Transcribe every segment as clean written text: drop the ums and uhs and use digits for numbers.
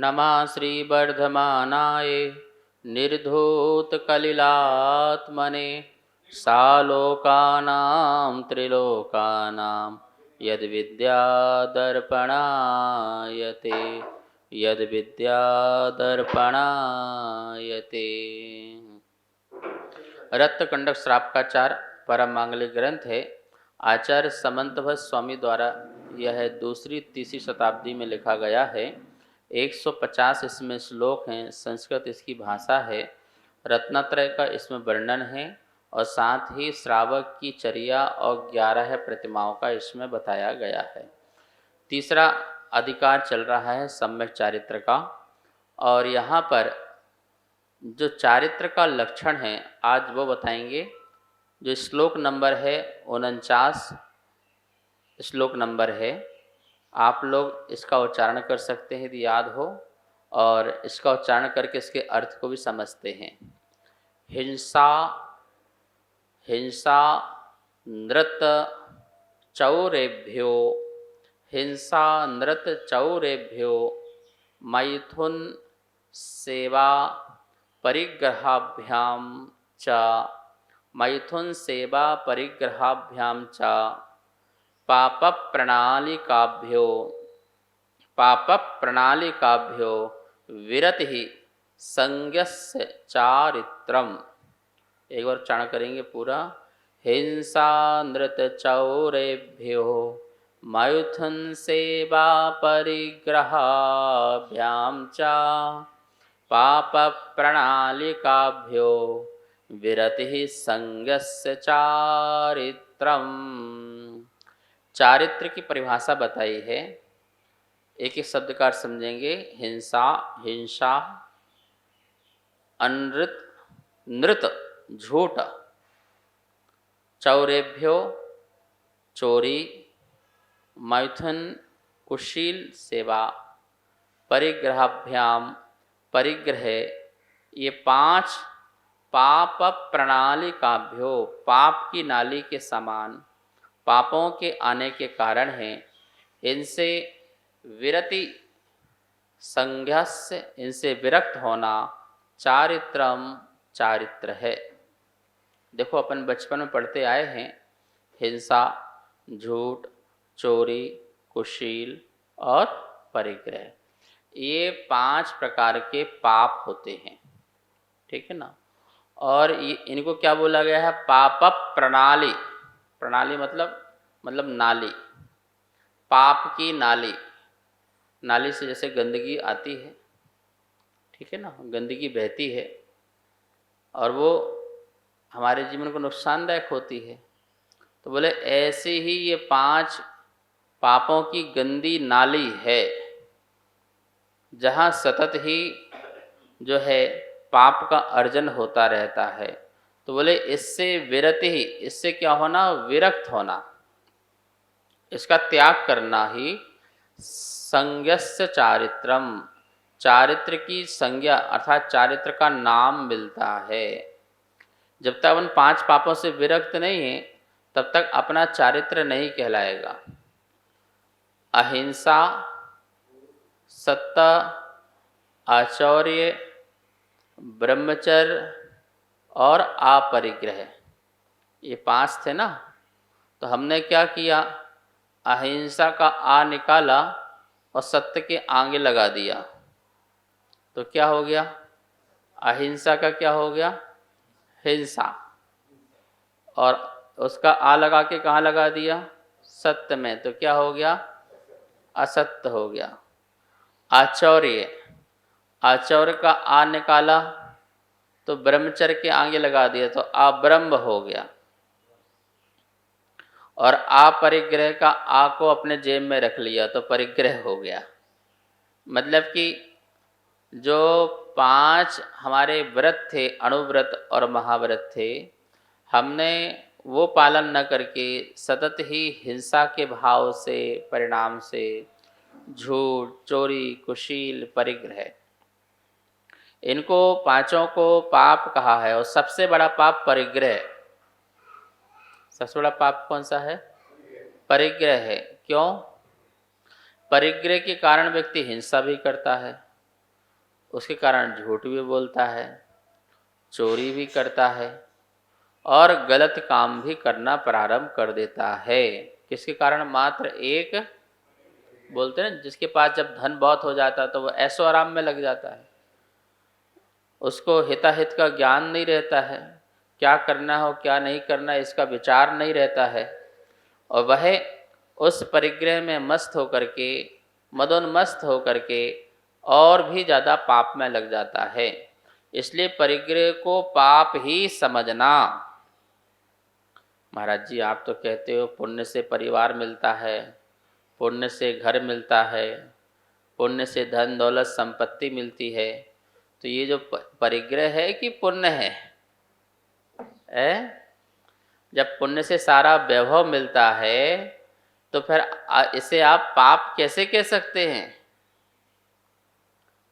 नमः श्रीवर्धमानाय निर्धूतकलिलात्मने सालोकानां त्रिलोकानां यद्विद्यादर्पणायते यद्विद्यादर्पणायते। रत्नकंडक श्रावकाचार परम मांगलिक ग्रंथ है। आचार्य समंतभट्ट स्वामी द्वारा यह दूसरी तीसरी शताब्दी में लिखा गया है। 150 इसमें श्लोक हैं। संस्कृत इसकी भाषा है। रत्नत्रय का इसमें वर्णन है और साथ ही श्रावक की चर्या और 11 प्रतिमाओं का इसमें बताया गया है। तीसरा अधिकार चल रहा है सम्यक चारित्र का, और यहाँ पर जो चारित्र का लक्षण है आज वो बताएंगे। जो श्लोक नंबर है 49 श्लोक नंबर है। आप लोग इसका उच्चारण कर सकते हैं यदि याद हो, और इसका उच्चारण करके इसके अर्थ को भी समझते हैं। हिंसा हिंसा नृत चौरेभ्यो हिंसा नृत चौरेभ्यो मैथुन सेवा परिग्रहाभ्याम च मैथुन सेवा परिग्रहाभ्याम च पाप प्रणालिकाभ्यो विरति संज्ञस्य चारित्रम। एक बार उच्चारण करेंगे पूरा। हिंसा नृत चौरेभ्यो मैथुन सेवा परिग्रहाभ्याम च पाप प्रणालिकाभ्यो विरति संज्ञस्य चारित्रम। चारित्र की परिभाषा बताई है। एक एक शब्द का अर्थ समझेंगे। हिंसा हिंसा, अनृत नृत झूठ, चौरेभ्यो चोरी, मैथुन कुशील सेवा, परिग्रहाभ्याम परिग्रह, ये 5 पाप प्रणालिकाभ्यो पाप की नाली के समान पापों के आने के कारण हैं। इनसे विरति संज्ञस्य, इनसे विरक्त होना, चारित्रम चारित्र है। देखो अपन बचपन में पढ़ते आए हैं हिंसा, झूठ, चोरी, कुशील और परिग्रह, ये 5 प्रकार के पाप होते हैं। ठीक है ना। और ये इनको क्या बोला गया है? पाप प्रणाली। प्रणाली मतलब नाली, पाप की नाली। नाली से जैसे गंदगी आती है, ठीक है ना, गंदगी बहती है और वो हमारे जीवन को नुकसानदायक होती है। तो बोले ऐसे ही ये 5 पापों की गंदी नाली है, जहाँ सतत ही जो है पाप का अर्जन होता रहता है। तो बोले इससे विरति ही, इससे क्या होना? विरक्त होना, इसका त्याग करना ही संज्ञस्य चारित्रम, चारित्र की संज्ञा अर्थात चारित्र का नाम मिलता है। जब तक अपन 5 पापों से विरक्त नहीं है तब तक अपना चारित्र नहीं कहलाएगा। अहिंसा, सत्य, आचौर्य, ब्रह्मचर्य और अपरिग्रह, ये 5 थे ना। तो हमने क्या किया? अहिंसा का आ निकाला और सत्य के आगे लगा दिया। तो क्या हो गया? अहिंसा का क्या हो गया? हिंसा। और उसका आ लगा के कहाँ लगा दिया? सत्य में। तो क्या हो गया? असत्य हो गया। आचौर्य, आचौर्य का आ निकाला तो ब्रह्मचर्य के आगे लगा दिया तो अब्रह्म हो गया। और अपरिग्रह का आ को अपने जेब में रख लिया तो परिग्रह हो गया। मतलब कि जो 5 हमारे व्रत थे, अणुव्रत और महाव्रत थे, हमने वो पालन न करके सतत ही हिंसा के भाव से, परिणाम से, झूठ, चोरी, कुशील, परिग्रह, इनको 5 को पाप कहा है। और सबसे बड़ा पाप परिग्रह। सबसे बड़ा पाप कौन सा है? परिग्रह है। क्यों? परिग्रह के कारण व्यक्ति हिंसा भी करता है, उसके कारण झूठ भी बोलता है, चोरी भी करता है और गलत काम भी करना प्रारंभ कर देता है। किसके कारण? मात्र एक, बोलते हैं जिसके पास जब धन बहुत हो जाता है तो वह ऐशो आराम में लग जाता है, उसको हिताहित का ज्ञान नहीं रहता है, क्या करना हो क्या नहीं करना इसका विचार नहीं रहता है, और वह उस परिग्रह में मस्त होकर के, मदोन्मस्त होकर के और भी ज़्यादा पाप में लग जाता है। इसलिए परिग्रह को पाप ही समझना। महाराज जी आप तो कहते हो पुण्य से परिवार मिलता है, पुण्य से घर मिलता है, पुण्य से धन दौलत संपत्ति मिलती है, तो ये जो परिग्रह है कि पुण्य है? जब पुण्य से सारा वैभव मिलता है तो फिर इसे आप पाप कैसे कह सकते हैं?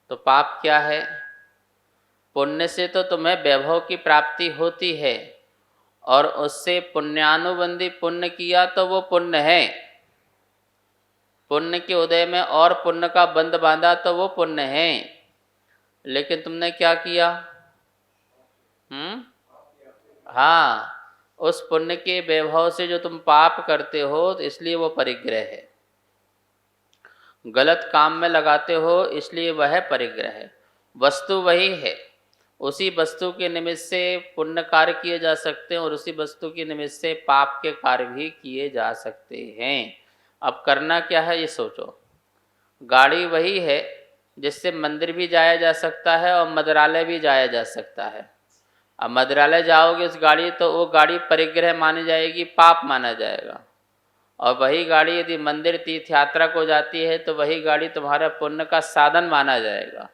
तो पाप क्या है? पुण्य से तो तुम्हें वैभव की प्राप्ति होती है और उससे पुण्यानुबंधी पुण्य किया तो वो पुण्य है। पुण्य के उदय में और पुण्य का बंध बांधा तो वो पुण्य है। लेकिन तुमने क्या किया? हाँ, उस पुण्य के वैभव से जो तुम पाप करते हो तो इसलिए वो परिग्रह है। गलत काम में लगाते हो इसलिए वह परिग्रह है। वस्तु वही है, उसी वस्तु के निमित्त से पुण्य कार्य किए जा सकते हैं और उसी वस्तु के निमित्त से पाप के कार्य भी किए जा सकते हैं। अब करना क्या है ये सोचो। गाड़ी वही है जिससे मंदिर भी जाया जा सकता है और मदिरालय भी जाया जा सकता है। अब मदिरालय जाओगे उस गाड़ी तो वो गाड़ी परिग्रह मानी जाएगी, पाप माना जाएगा। और वही गाड़ी यदि मंदिर तीर्थ यात्रा को जाती है तो वही गाड़ी तुम्हारा पुण्य का साधन माना जाएगा।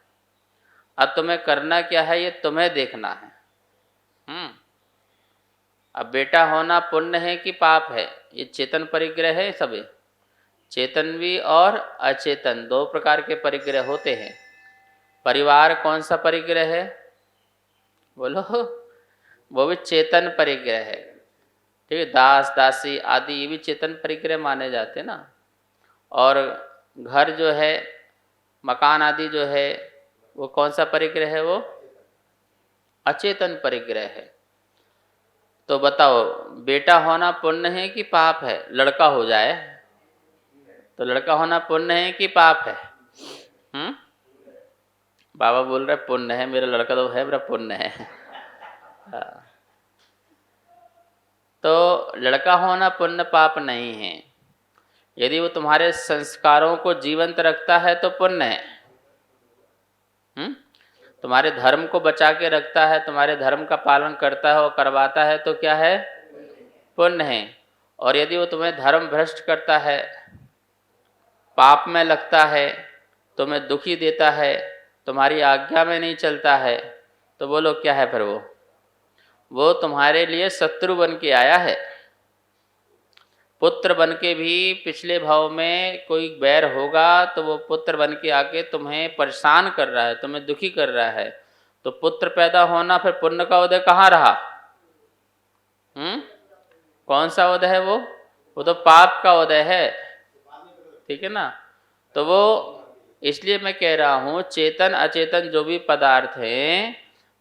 अब तुम्हें करना क्या है ये तुम्हें देखना है। अब बेटा होना पुण्य है कि पाप है? ये चेतन परिग्रह है। सभी चेतन और अचेतन दो प्रकार के परिग्रह होते हैं। परिवार कौन सा परिग्रह है? बोलो। वो भी चेतन परिग्रह है। ठीक है, दास दासी आदि ये भी चेतन परिग्रह माने जाते हैं ना। और घर जो है, मकान आदि जो है, वो कौन सा परिग्रह है? वो अचेतन परिग्रह है। तो बताओ बेटा होना पुण्य है कि पाप है? लड़का हो जाए तो लड़का होना पुण्य है कि पाप है? बाबा बोल रहे पुण्य है, मेरा लड़का तो है, मेरा पुण्य है। तो लड़का होना पुण्य पाप नहीं है। यदि वो तुम्हारे संस्कारों को जीवंत रखता है तो पुण्य है। तुम्हारे धर्म को बचा के रखता है, तुम्हारे धर्म का पालन करता है और करवाता है तो क्या है? पुण्य है। और यदि वो तुम्हें धर्म भ्रष्ट करता है, पाप में लगता है, तुम्हें दुखी देता है, तुम्हारी आज्ञा में नहीं चलता है, तो बोलो क्या है फिर? वो तुम्हारे लिए शत्रु बन के आया है। पुत्र बन के भी पिछले भाव में कोई बैर होगा तो वो पुत्र बन के आके तुम्हें परेशान कर रहा है, तुम्हें दुखी कर रहा है। तो पुत्र पैदा होना फिर पुण्य का उदय कहाँ रहा? कौन सा उदय है वो तो पाप का उदय है। ठीक है ना। तो वो इसलिए मैं कह रहा हूँ चेतन अचेतन जो भी पदार्थ हैं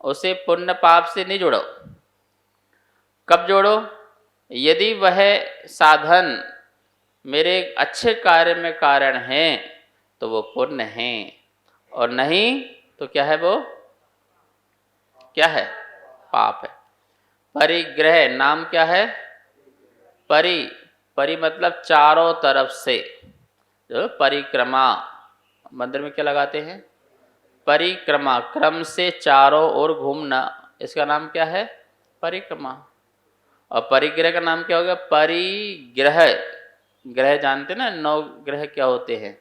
उसे पुण्य पाप से नहीं जोड़ो। कब जोड़ो? यदि वह साधन मेरे अच्छे कार्य में कारण है तो वो पुण्य है, और नहीं तो क्या है? वो क्या है? पाप है। परिग्रह नाम क्या है? परि मतलब चारों तरफ से, जो परिक्रमा, मंदिर में क्या लगाते हैं? परिक्रमा, क्रम से चारों ओर घूमना, इसका नाम क्या है? परिक्रमा। और परिग्रह का नाम क्या होगा? परिग्रह। ग्रह जानते ना, 9 ग्रह क्या होते हैं?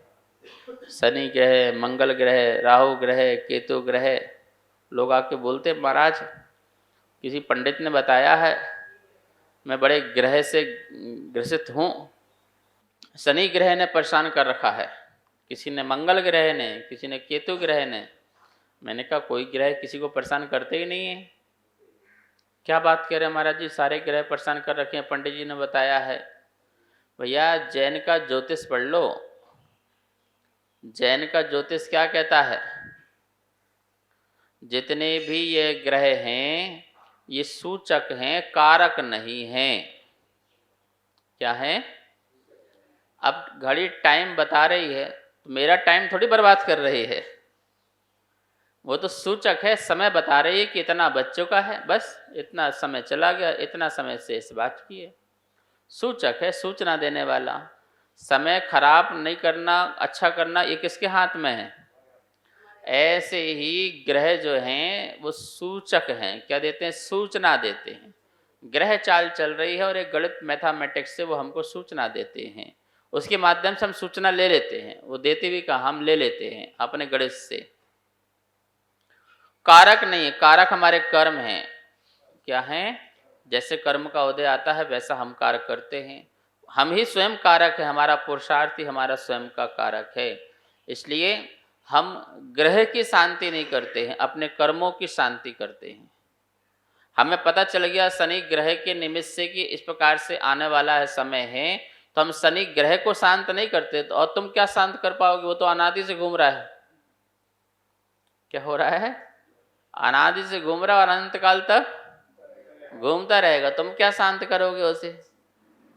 शनि ग्रह, मंगल ग्रह, राहु ग्रह, केतु ग्रह। लोग आके बोलते महाराज किसी पंडित ने बताया है, मैं बड़े ग्रह से ग्रसित हूँ। शनि ग्रह ने परेशान कर रखा है, किसी ने मंगल ग्रह ने, किसी ने केतु ग्रह ने। मैंने कहा कोई ग्रह किसी को परेशान करते ही नहीं है। क्या बात कह रहे हैं महाराज जी, सारे ग्रह परेशान कर रखे हैं, पंडित जी ने बताया है। भैया जैन का ज्योतिष पढ़ लो। जैन का ज्योतिष क्या कहता है? जितने भी ये ग्रह हैं ये सूचक हैं, कारक नहीं हैं। क्या है? अब घड़ी टाइम बता रही है तो मेरा टाइम थोड़ी बर्बाद कर रही है, वो तो सूचक है, समय बता रही है कि इतना बज चुका है, बस इतना समय चला गया, इतना समय से इस बात की है। सूचक है, सूचना देने वाला। समय खराब नहीं करना, अच्छा करना, ये किसके हाथ में है? ऐसे ही ग्रह जो हैं वो सूचक हैं। क्या देते हैं? सूचना देते हैं। ग्रह चाल चल रही है और एक गणित मैथमेटिक्स से वो हमको सूचना देते हैं, उसके माध्यम से हम सूचना ले लेते हैं। वो देते भी कहाँ, हम ले लेते हैं अपने गणित से। कारक नहीं है, कारक हमारे कर्म हैं। क्या हैं? जैसे कर्म का उदय आता है वैसा हम कारक करते हैं। हम ही स्वयं कारक है, हमारा पुरुषार्थ ही हमारा स्वयं का कारक है। इसलिए हम ग्रह की शांति नहीं करते हैं, अपने कर्मों की शांति करते हैं। हमें पता चल गया शनि ग्रह के निमित्त से कि इस प्रकार से आने वाला है समय है, तो हम शनि ग्रह को शांत नहीं करते। तो और तुम क्या शांत कर पाओगे? वो तो अनादि से घूम रहा है। क्या हो रहा है? अनादि से घूम रहा और अनंत काल तक घूमता रहेगा। तुम क्या शांत करोगे उसे?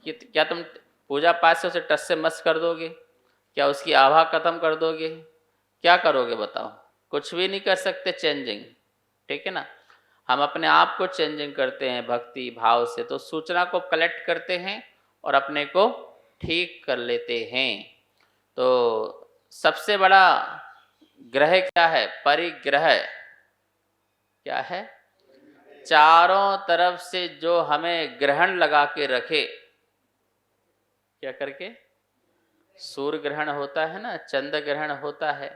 कि क्या तुम पूजा पाठ से उसे टस से मस कर दोगे? क्या उसकी आभा खत्म कर दोगे? क्या करोगे बताओ? कुछ भी नहीं कर सकते चेंजिंग। ठीक है ना? हम अपने आप को चेंजिंग करते हैं भक्ति भाव से, तो सूचना को कलेक्ट करते हैं और अपने को ठीक कर लेते हैं। तो सबसे बड़ा ग्रह क्या है? परिग्रह। क्या है? चारों तरफ से जो हमें ग्रहण लगा के रखे। क्या करके? सूर्य ग्रहण होता है ना, चंद्र ग्रहण होता है,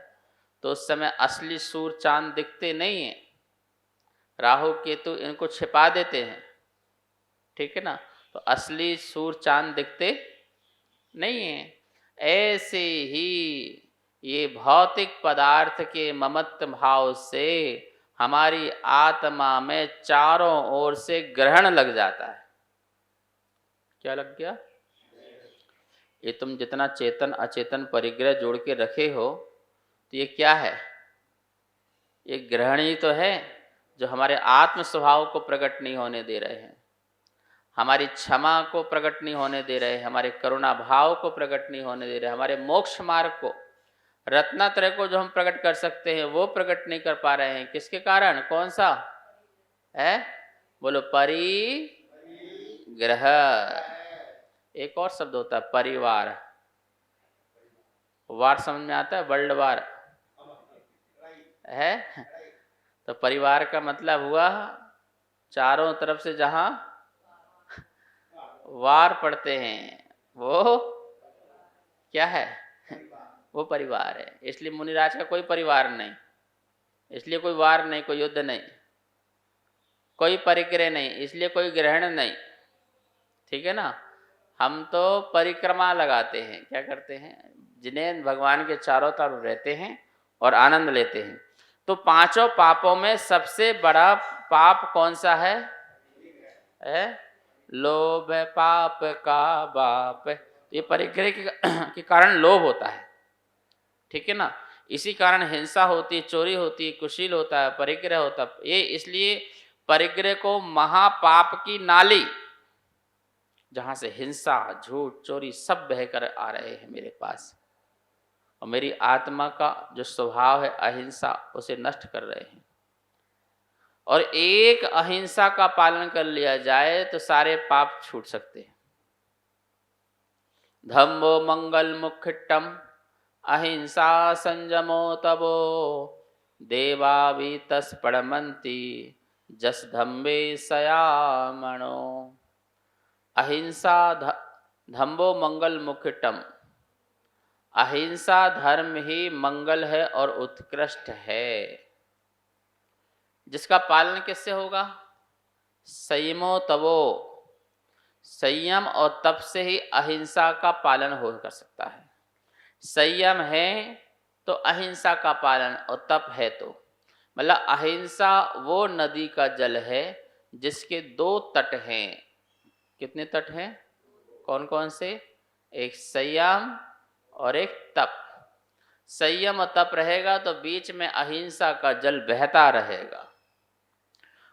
तो उस समय असली सूर्य चांद दिखते नहीं है, राहु केतु इनको छिपा देते हैं। ठीक है ना? तो असली सूर्य चांद दिखते नहीं है। ऐसे ही ये भौतिक पदार्थ के ममत्व भाव से हमारी आत्मा में चारों ओर से ग्रहण लग जाता है। क्या लग गया? ये तुम जितना चेतन अचेतन परिग्रह जोड़ के रखे हो, तो ये क्या है? ये ग्रहण ही तो है जो हमारे आत्म स्वभाव को प्रकट नहीं होने दे रहे हैं, हमारी क्षमा को प्रकट नहीं होने दे रहे हैं, हमारे करुणा भाव को प्रकट नहीं होने दे रहे, हमारे मोक्ष मार्ग को, रत्नात्रय को जो हम प्रकट कर सकते हैं वो प्रकट नहीं कर पा रहे हैं। किसके कारण? कौन सा है? बोलो। परिग्रह। एक और शब्द होता है परिवार। वार समझ में आता है? वर्ल्ड वार है। तो परिवार का मतलब हुआ चारों तरफ से जहां वार पड़ते हैं वो क्या है? वो परिवार है। इसलिए मुनिराज का कोई परिवार नहीं, इसलिए कोई वार नहीं, कोई युद्ध नहीं, कोई परिग्रह नहीं, इसलिए कोई ग्रहण नहीं। ठीक है ना? हम तो परिक्रमा लगाते हैं। क्या करते हैं? जिन्हें भगवान के चारों तरफ रहते हैं और आनंद लेते हैं। तो पांचों पापों में सबसे बड़ा पाप कौन सा है? लोभ पाप का बाप। ये परिग्रह के कारण लोभ होता है। ठीक है ना? इसी कारण हिंसा होती है, चोरी होती है, कुशील होता है, परिग्रह होता है। ये इसलिए परिग्रह को महापाप की नाली, जहां से हिंसा झूठ चोरी सब बहकर आ रहे हैं मेरे पास, और मेरी आत्मा का जो स्वभाव है अहिंसा, उसे नष्ट कर रहे हैं। और एक अहिंसा का पालन कर लिया जाए तो सारे पाप छूट सकते हैं। धम्मो मंगल मुखिट्टम अहिंसा संयमो तबो देवावी तस्पड़मंती जस धम्बे सयामणो। अहिंसा धम्बो मंगल मुखिट्टम। अहिंसा धर्म ही मंगल है और उत्कृष्ट है। जिसका पालन किससे होगा? संयमो तवो। संयम और तप से ही अहिंसा का पालन हो कर सकता है। संयम है तो अहिंसा का पालन, और तप है तो मतलब अहिंसा वो नदी का जल है जिसके दो तट हैं। कितने तट हैं? कौन कौन से? एक संयम और एक तप। संयम तप रहेगा तो बीच में अहिंसा का जल बहता रहेगा।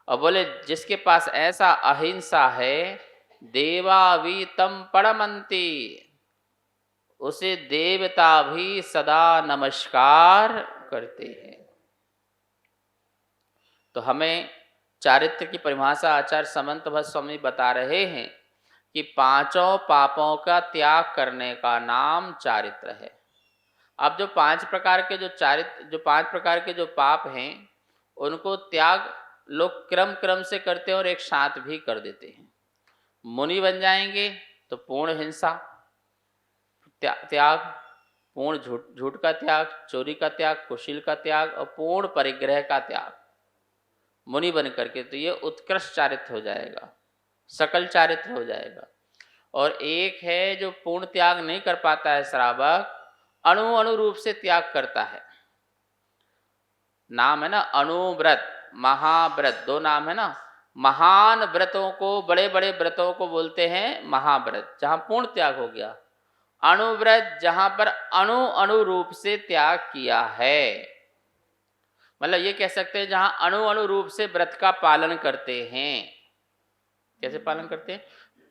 और बोले जिसके पास ऐसा अहिंसा है, देवावीतम परमंती, उसे देवता भी सदा नमस्कार करते हैं। तो हमें चारित्र की परिभाषा आचार्य समंत भट्ट स्वामी बता रहे हैं कि पांचों पापों का त्याग करने का नाम चारित्र है। अब जो पांच प्रकार के जो पाप हैं, उनको त्याग लोग क्रम क्रम से करते हैं और एक साथ भी कर देते हैं। मुनि बन जाएंगे तो पूर्ण हिंसा त्याग, पूर्ण झूठ का त्याग, चोरी का त्याग, कुशील का त्याग और पूर्ण परिग्रह का त्याग मुनि बन करके, तो ये उत्कृष्ट चारित्र हो जाएगा, सकल चारित्र हो जाएगा। और एक है जो पूर्ण त्याग नहीं कर पाता है श्रावक, अणु रूप से त्याग करता है। नाम है ना अनुव्रत, महाव्रत, दो नाम है ना। महान व्रतों को, बड़े बड़े व्रतों को बोलते हैं महाव्रत, जहां पूर्ण त्याग हो गया। अणुव्रत जहां पर अणु रूप से त्याग किया है, मतलब ये कह सकते हैं जहां अणु रूप से व्रत का पालन करते हैं। कैसे पालन करते हैं?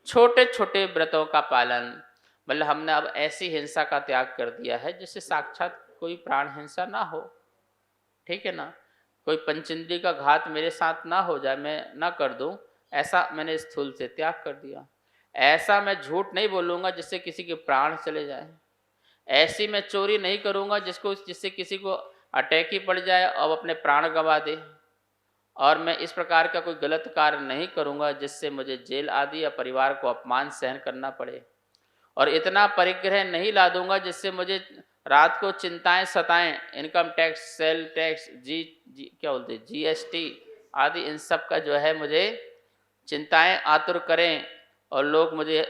छोटे छोटे व्रतों का पालन, मतलब हमने अब ऐसी हिंसा का त्याग कर दिया है जिससे साक्षात कोई प्राण हिंसा ना हो, ठीक है ना। कोई पंचेंद्रिय का घात मेरे साथ ना हो जाए, मैं ना कर दूं, ऐसा मैंने स्थूल से त्याग कर दिया। ऐसा मैं झूठ नहीं बोलूँगा जिससे किसी के प्राण चले जाए। ऐसी मैं चोरी नहीं करूँगा जिससे किसी को अटैक ही पड़ जाए और अपने प्राण गंवा दे। और मैं इस प्रकार का कोई गलत कार्य नहीं करूँगा जिससे मुझे जेल आदि या परिवार को अपमान सहन करना पड़े। और इतना परिग्रह नहीं ला दूंगा जिससे मुझे रात को चिंताएं सताएं, इनकम टैक्स, सेल टैक्स, क्या बोलते हैं, GST आदि, इन सब का जो है मुझे चिंताएं आतुर करें और लोग मुझे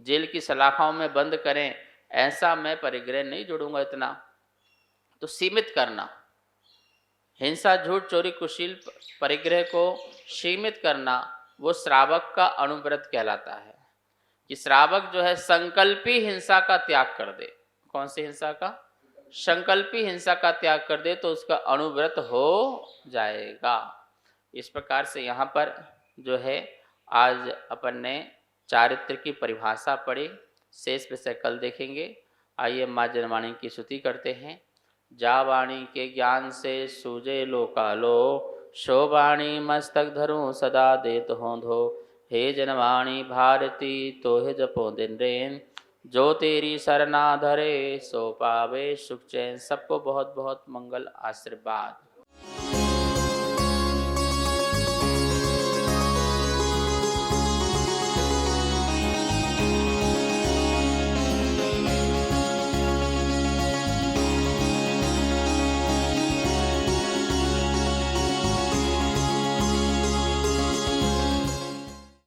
जेल की सलाखों में बंद करें, ऐसा मैं परिग्रह नहीं जोड़ूंगा। इतना तो सीमित करना, हिंसा, झूठ, चोरी, कुशील, परिग्रह को सीमित करना, वो श्रावक का अनुव्रत कहलाता है। कि श्रावक जो है संकल्पी हिंसा का त्याग कर दे। कौन सी हिंसा का? संकल्पी हिंसा का त्याग कर दे तो उसका अनुव्रत हो जाएगा। इस प्रकार से यहाँ पर जो है आज अपन ने चारित्र की परिभाषा पढ़ी, शेष विषय कल देखेंगे। आइए माँ जनवाणी की स्तुति करते हैं। जा वाणी के ज्ञान से सूझे लोकालो, शो वाणी मस्तक धरूं सदा देत हों धो। हे जनवाणी भारती तोहे जपो दिन रेन, जो तेरी सरना धरे सो पावे सुख चैन। सबको बहुत बहुत मंगल आशीर्वाद।